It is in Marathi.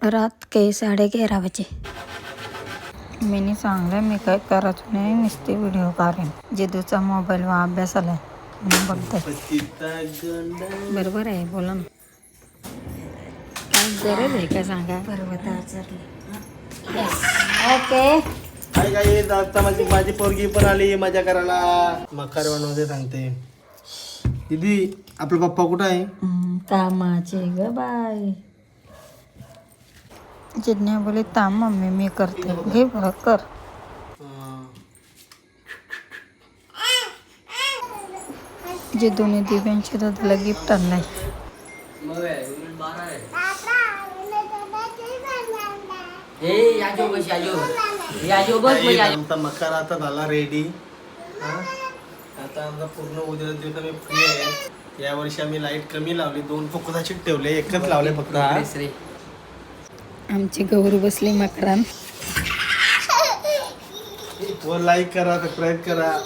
रात के 11:30 बजे. मी सांगलं मी काय करायचं नाही, नुसते व्हिडिओ काढेन. जिदूचा मोबाईल वा अभ्यास आलाय म्हणून बघताय. बरोबर आहे, बोला ना. काय गरज आहे का सांगा. ओके. काय काय आता माझी पोरगी पण आली मजा करायला. मकर बनवते सांगते. दीदी आपला पप्पा कुठं आहे? कामाचे ग बाय. जिज्ञा बोले ताम मम्मी मी करते. घे बरं कर. जिद्दूने दिव्यांच्या दादाला गिफ्ट आणलाय. आमचा मकर आता झाला रेडी. आता आमचा पूर्ण उद्या दिवस आम्ही फ्री आहे. या वर्षी आम्ही लाईट कमी लावली, 2 फोकसाची ठेवले, एकच लावले फक्त. आमची गौरी बसली मकरान. वर लाईक करा, सबस्क्राईब करा.